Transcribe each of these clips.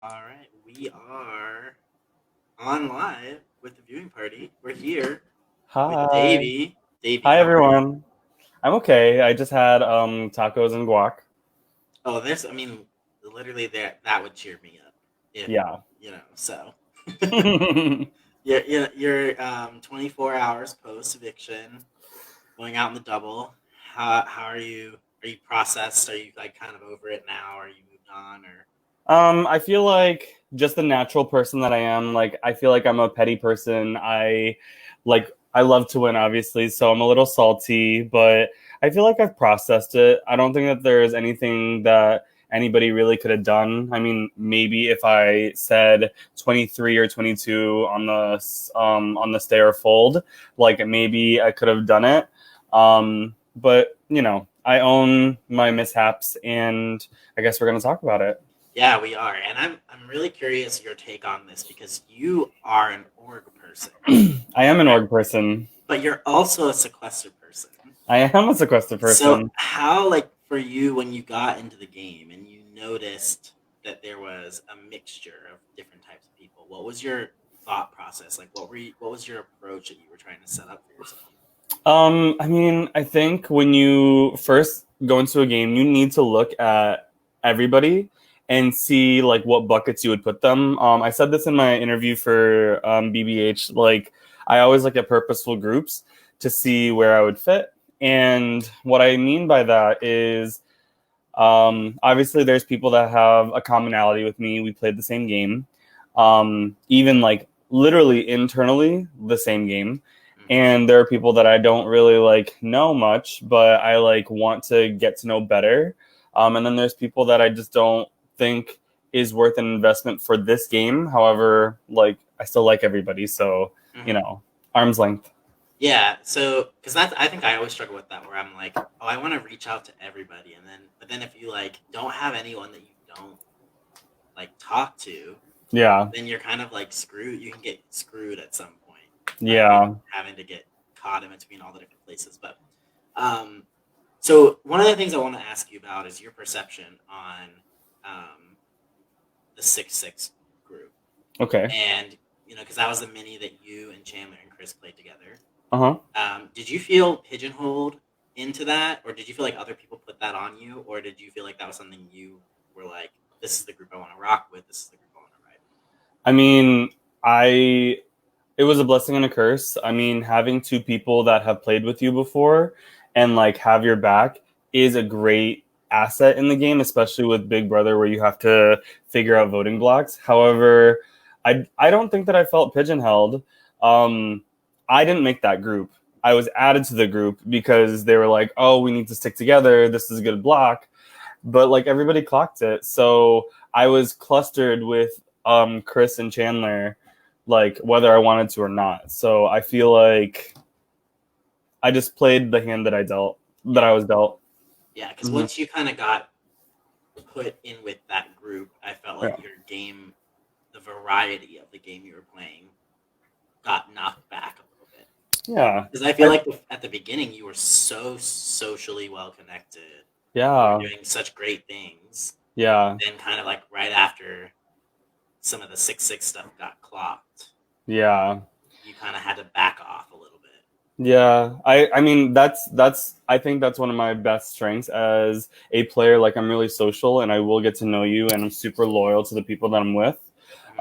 All right, we are on live with the viewing party. We're here with Hi. Davey. Davey, Hi how are you? everyone. I'm okay. I just had tacos and guac. Oh, literally that would cheer me up if Yeah. So, you're 24 hours post eviction, going out in the double. How are you? Are you processed? Are you like kind of over it now? Are you moved on? Or I feel like just the natural person that I am, like I feel like I'm a petty person. I love to win obviously, so I'm a little salty, but I feel like I've processed it. I don't think that there's anything that anybody really could have done. I mean, maybe if I said 23 or 22 on the stay or fold, like maybe I could have done it. But I own my mishaps and I guess we're going to talk about it. yeah, we are, and I'm really curious your take on this because you are an org person, I am an right? org person. But you're also a sequester person. I am a sequester So person. how, like, for you when you got into the game and you noticed that there was a mixture of different types of people, what was your thought process? Like, what was your approach that you were trying to set up for yourself? I mean, I think when you first go into a game, you need to look at everybody and see like what buckets you would put them. I said this in my interview for BBH. Like, I always look at purposeful groups to see where I would fit. And what I mean by that is, obviously, there's people that have a commonality with me. We played the same game, even like literally internally the same game. Mm-hmm. And there are people that I don't really like know much, but I like want to get to know better. And then there's people that I just don't think is worth an investment for this game. However, like I still like everybody, so you Mm-hmm. know, arm's length. Yeah, so because that's I think I always struggle with that where I'm like, oh, I want to reach out to everybody, and then if you like don't have anyone that you don't like talk to, Yeah, then you're kind of like screwed. You can get screwed at some point by yeah. having to get caught in between all the different places. But um, so one of the things I want to ask you about is your perception on um, the 6-6 group, Okay. and because that was the mini that you and Chandler and Chris played together. Uh huh. Did you feel pigeonholed into that, or did you feel like other people put that on you, or did you feel like that was something you were like, "This is the group I want to rock with. This is the group I want to ride I mean, I it was a blessing and a curse. I mean, having two people that have played with you before and like have your back is a great asset in the game, especially with Big Brother where you have to figure out voting blocks. However, I don't think that I felt pigeonholed. Um, I didn't make that group. I was added to the group because they were like, "Oh, we need to stick together. This is a good block." But like everybody clocked it. So I was clustered with Chris and Chandler, like whether I wanted to or not. So I feel like I just played the hand that with?" that I was dealt. Yeah, because Mm-hmm. once you kind of got put in with that group, I felt Yeah. like your game, the variety of the game you were playing, got knocked back a little bit. Yeah. Because I feel I, like at the beginning you were so socially well connected, you were yeah. doing such great things, and Yeah. then kind of like right after some of the 6-6 stuff got clocked, Yeah. you kind of had to back off a little bit. Yeah, I mean that's I think that's one of my best strengths as a player. Like I'm really social and I will get to know you and I'm super loyal to the people that I'm with.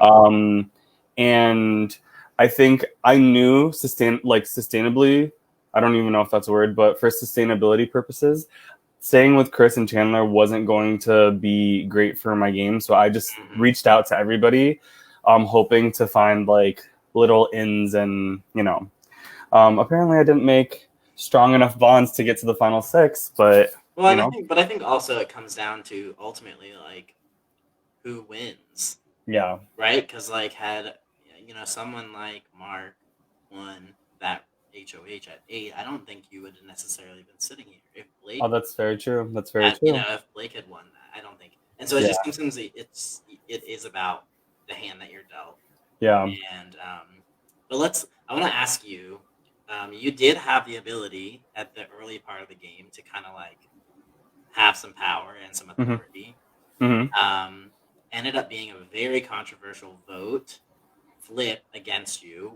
Mm-hmm. Um, and I think I knew sustainably. I don't even know if that's a word, but for sustainability purposes, staying with Chris and Chandler wasn't going to be great for my game. So I just Mm-hmm. reached out to everybody, hoping to find like little ins and apparently, I didn't make strong enough bonds to get to the final six, but Well, you and know, I think also it comes down to ultimately like who wins, yeah. right? Because like had someone like Mark won that HOH at 8, I don't think you would have necessarily been sitting here if Oh, Blake that's very true. That's very true. if Blake had won that. I don't think, and so it's Yeah, just sometimes it is about the hand that you're dealt. yeah. And but I want to ask you. You did have the ability at the early part of the game to kind of like have some power and some Hmm. authority. Hmm. Um, ended up being a very controversial vote flip against you.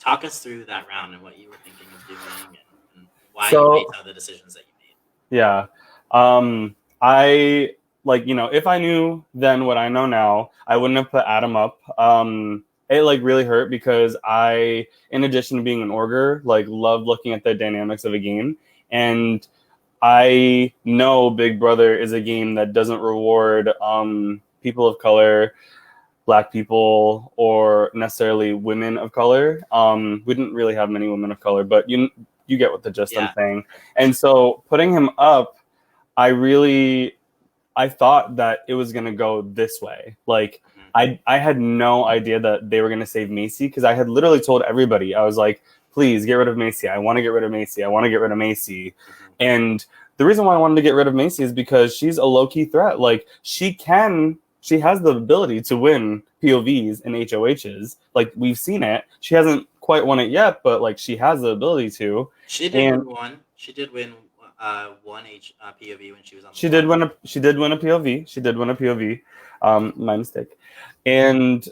Talk us through that round and what you were thinking of doing and why you made So some of the decisions that you made. yeah, I like if I knew then what I know now, I wouldn't have put Adam up. It like really hurt because I, in addition to being an orger, like love looking at the dynamics of a game, and I know Big Brother is a game that doesn't reward people of color, black people, or necessarily women of color. We didn't really have many women of color, but you get what the gist I'm Yeah, saying. for And sure. so putting him up, I thought that it was gonna go this way. Like Mhm. I had no idea that they were gonna save Macy because I had literally told everybody, I was like, please get rid of Macy. I want to get rid of Macy. I want to get rid of Macy. Mhm. And the reason why I wanted to get rid of Macy is because she's a low key threat. Like she has the ability to win POVs and HOHs. Like we've seen it. She hasn't quite won it yet, but like she has the ability to. She did And win one. She did win one POV when she was on the she did block. win a she did win a POV. She did win a POV. My mistake. And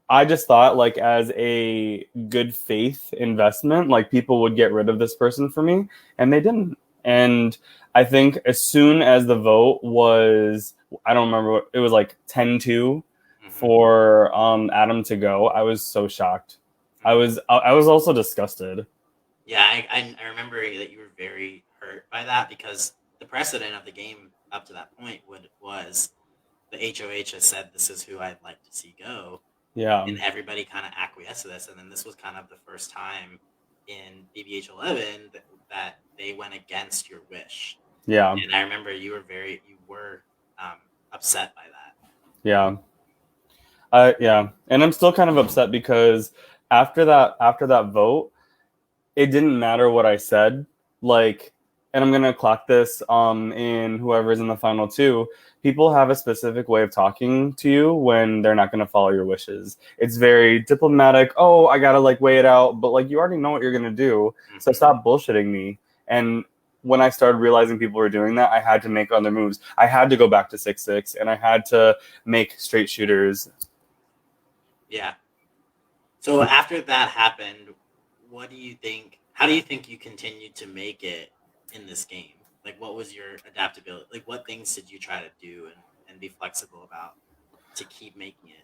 I just thought like as a good faith investment, like people would get rid of this person for me, and they didn't. And I think as soon as the vote was, I don't remember what it was, like 10-2 Mhm. for Adam to go, I was so shocked. I Mhm. was I was also disgusted. Yeah, I remember that you were very hurt by that because the precedent of the game up to that point was the HOH has said this is who I'd like to see go, Yeah. and everybody kind of acquiesced to this, and then this was kind of the first time in BBH 11 that they went against your wish, Yeah. and I remember you were um, upset by that. Yeah. Yeah. And I'm still kind of upset because after that vote, it didn't matter what I said. Like, and I'm gonna clock this in whoever's in the final two. People have a specific way of talking to you when they're not gonna follow your wishes. It's very diplomatic. Oh, I gotta like weigh it out, but like you already know what you're gonna do, so Hmm. stop bullshitting me. And when I started realizing people were doing that, I had to make other moves. I had to go back to 6-6, and I had to make straight shooters. Yeah. So after that happened, what do you think? How do you think you continued to make it in this game? Like, what was your adaptability? Like, what things did you try to do and be flexible about to keep making it?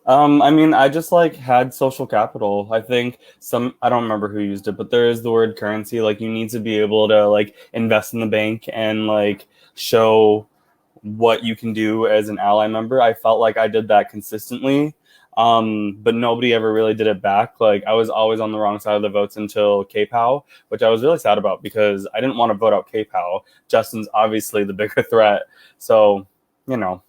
I mean, I just like had social capital. I think I don't remember who used it, but there is the word currency. Like you need to be able to like invest in the bank and like show what you can do as an ally member. I felt like I did that consistently. But nobody ever really did it back. Like I was always on the wrong side of the votes until K-Pow, which I was really sad about because I didn't want to vote out K-Pow. Justin's obviously the bigger threat. So, you know,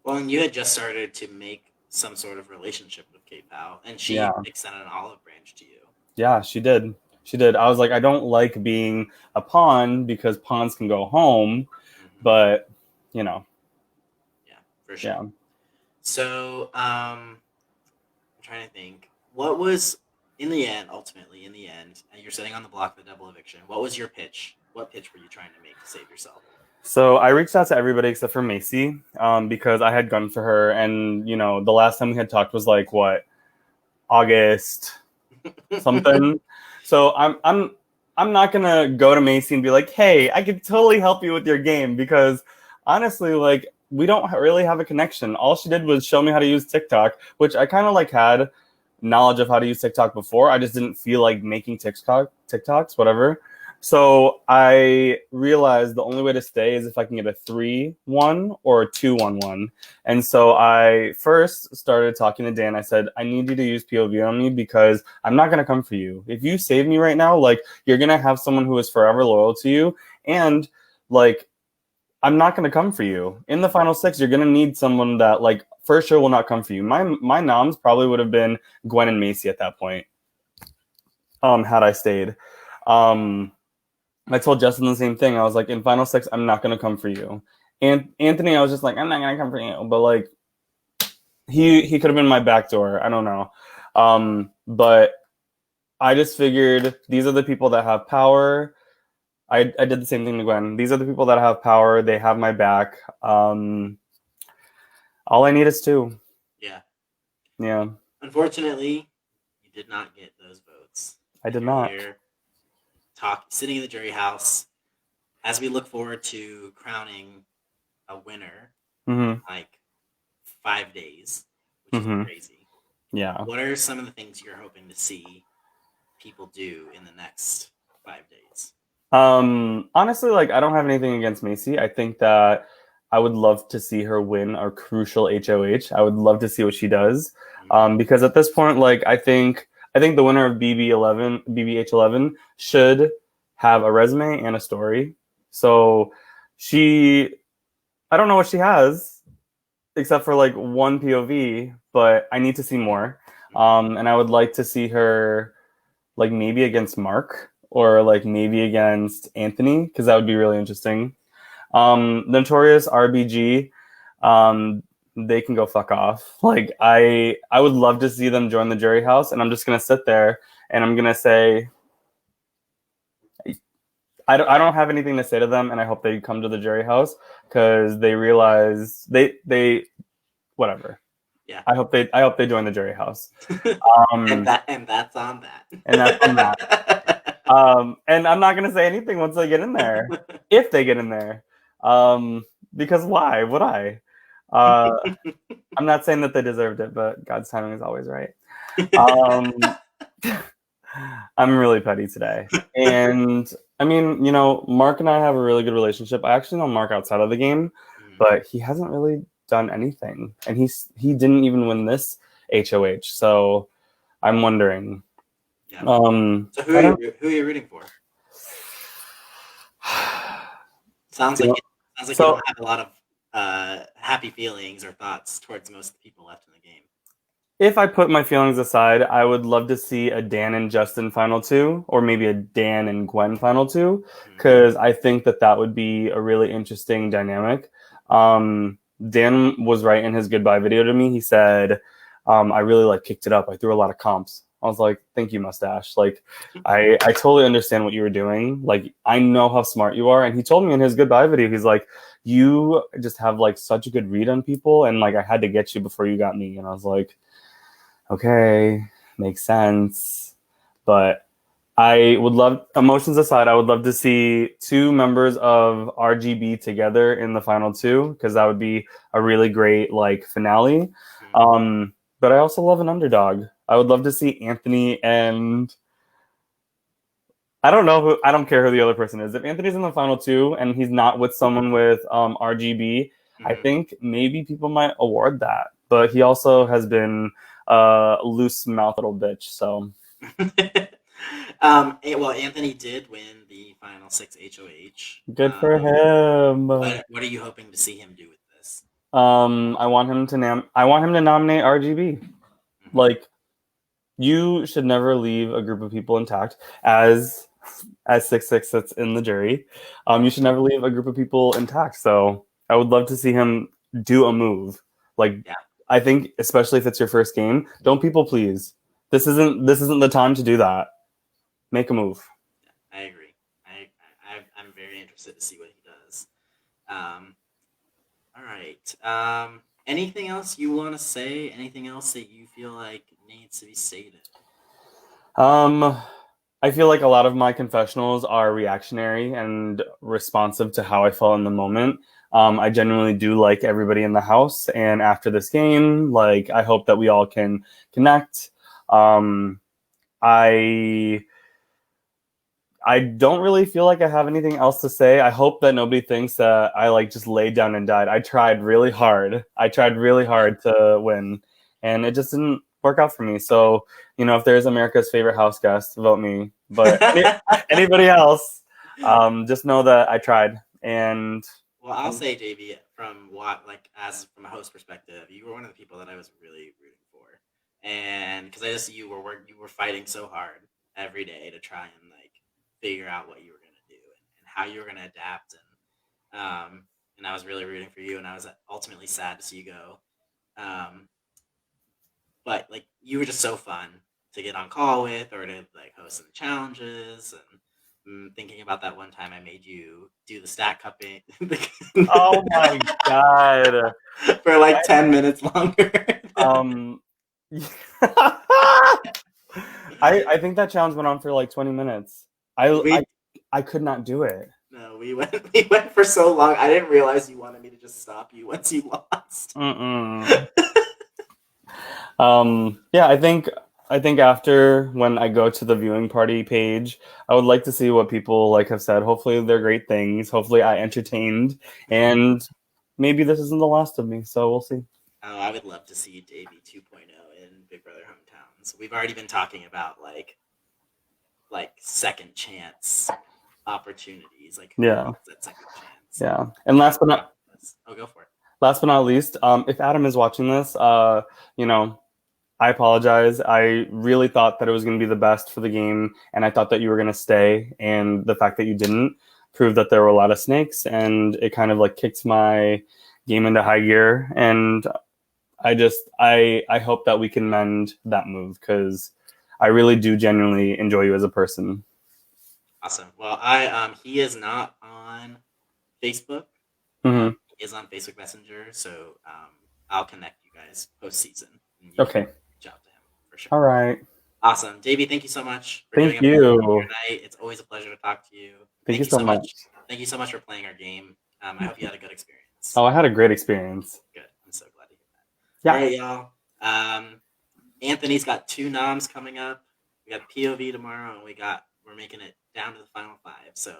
Well, and you had just started to make some sort of relationship with K-Pow, and she yeah. extended an olive branch to you. Yeah, she did. She did. I was like, I don't like being a pawn because pawns can go home, Hmm. but you know, Yeah, for sure. yeah. So, I'm trying to think. What was in the end, ultimately, in the end, and you're sitting on the block of the double eviction. What was your pitch? What pitch were you trying to make to save yourself? So I reached out to everybody except for Macy, because I had gone for her, and the last time we had talked was like what, August something. So I'm not gonna go to Macy and be like, hey, I could totally help you with your game because honestly, like we don't really have a connection. All she did was show me how to use TikTok, which I kind of like had knowledge of how to use TikTok before. I just didn't feel like making TikToks, whatever. So I realized the only way to stay is if I can get a 3-1 or a 2-1-1. And so I first started talking to Dan. I said, I need you to use POV on me because I'm not going to come for you. If you save me right now, like you're going to have someone who is forever loyal to you. And like, I'm not going to come for you. In the final six, you're going to need someone that like for sure will not come for you. My noms probably would have been Gwen and Macy at that point. Had I stayed. Um, I told Justin the same thing. I was like, in final six, I'm not going to come for you. And Anthony, I was just like, I'm not going to come for you. But like, he could have been my back door. I don't know. But I just figured these are the people that have power. I did the same thing to Gwen. These are the people that have power. They have my back. All I need is two. Yeah. Yeah, Unfortunately, you did not get those votes, I and did you're not. here sitting in the jury house as we look forward to crowning a winner in Hmm. like 5 days, which is Hmm. crazy. Yeah. What are some of the things you're hoping to see people do in the next 5 days? Honestly, like I don't have anything against Macy. I think that I would love to see her win a crucial HOH. I would love to see what she does. Mm-hmm. Because at this point, like I think the winner of BBH11 should have a resume and a story. So she I don't know what she has except for like one POV, but I need to see more. Mm-hmm. And I would like to see her like maybe against Mark or like maybe against Anthony because that would be really interesting. Notorious RBG, um, they can go fuck off. Like I would love to see them join the jury house, and I'm just gonna sit there and I'm gonna say I don't have anything to say to them, and I hope they come to the jury house because they realize they whatever. Yeah. I hope they join the jury house. and Um, that's on that. and that's on that. And I'm not gonna say anything once they get in there, if they get in there, because why would I? Uh, I'm not saying that they deserved it, but God's timing is always right. Um, I'm really petty today, and I mean, Mark and I have a really good relationship. I actually know Mark outside of the game, Mm, but he hasn't really done anything, and he didn't even win this HOH. So I'm wondering. yeah. So I don't. who are you rooting for? Sounds You like know, you so don't have a lot of happy feelings or thoughts towards most of the people left in the game. if I put my feelings aside, I would love to see a Dan and Justin final two, or maybe a Dan and Gwen final two, Mm, because I think that that would be a really interesting dynamic. Dan was right in his goodbye video to me. He said, "I really like kicked it up. I threw a lot of comps." I was like, "Thank you, mustache." Like, I totally understand what you were doing. Like, I know how smart you are. And he told me in his goodbye video, he's like, "You just have like such a good read on people, and like I had to get you before you got me." And I was like, okay, makes sense. But I would love, emotions aside, I would love to see two members of RGB together in the final two because that would be a really great like finale. mm, But I also love an underdog. I would love to see Anthony and I don't care who the other person is. If Anthony's in the final two and he's not with someone with RGB, I mm. think maybe people might award that. But he also has been a loose mouth little bitch. So Well, Anthony did win the final six HOH. good for him. What are you hoping to see him do with this? I want him to nominate RGB. Hmm. Like you should never leave a group of people intact as 6 6 sits in the jury. You should never leave a group of people intact. So I would love to see him do a move. Like Yeah, I think, especially if it's your first game, don't people please. This isn't the time to do that. Make a move. I agree. I'm very interested to see what he does. Um, all right. Anything else you want to say? Anything else that you feel like needs to be stated? Um, I feel like a lot of my confessionals are reactionary and responsive to how I felt in the moment. I genuinely do like everybody in the house, and after this game, like I hope that we all can connect. Um, I I don't really feel like I have anything else to say. I hope that nobody thinks that I like just laid down and died. I tried really hard. I tried really Yeah. hard to win, and it just didn't work out for me. So, if there's America's favorite house guest, vote me. But anybody else, just know that I tried. And Well, I'll say, JB, from what like as from a host perspective, you were one of the people that I was really rooting for, and because I just see you were fighting so hard every day to try and like figure out what you were gonna do and how you were gonna adapt, and I was really rooting for you, and I was ultimately sad to see you go, um, but like you were just so fun to get on call with or to like host some challenges, Thinking about that one time I made you do the stat cupping Oh my god. for like 10 minutes longer. Um, I think that challenge went on for like 20 minutes. I I we I could not do it. no, we went for so long. I didn't realize you wanted me to just stop you once you lost. Mm-mm. Yeah, I think after when I go to the viewing party page, I would like to see what people like have said. Hopefully they're great things. Hopefully I entertained, and maybe this isn't the last of me, so we'll see. Oh, I would love to see Davey 2.0 in Big Brother Hometowns. We've already been talking about like second chance opportunities, like who Yeah. gets that second chance. Yeah. And Oh, go for it. last but not least, if Adam is watching this, you know, I apologize. I really thought that it was going to be the best for the game, and I thought that you were going to stay. And the fact that you didn't proved that there were a lot of snakes, and it kind of like kicked my game into high gear. And I hope that we can mend that move because I really do genuinely enjoy you as a person. Awesome. Well, I he is not on Facebook. Hmm. He is on Facebook Messenger, so I'll connect you guys postseason, and you can Okay. reach out to him for sure. All right. Awesome, Davey. Thank you so much for doing Thank a part of you. your night. It's always a pleasure to talk to you. Thank you Thank you so so much. much. Thank you so much for playing our game. I hope you had a good experience. Oh, I had a great experience. Good. I'm so glad to hear that. All Yeah. right, y'all. Anthony's got 2 noms coming up. We got POV tomorrow, and we're making it down to the final 5. So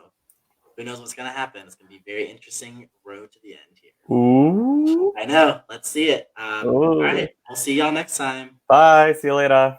who knows what's gonna happen? It's gonna be a very interesting road to the end here. Ooh. I know. Let's see it. All Ooh. right. We'll see y'all next time. Bye. See you later.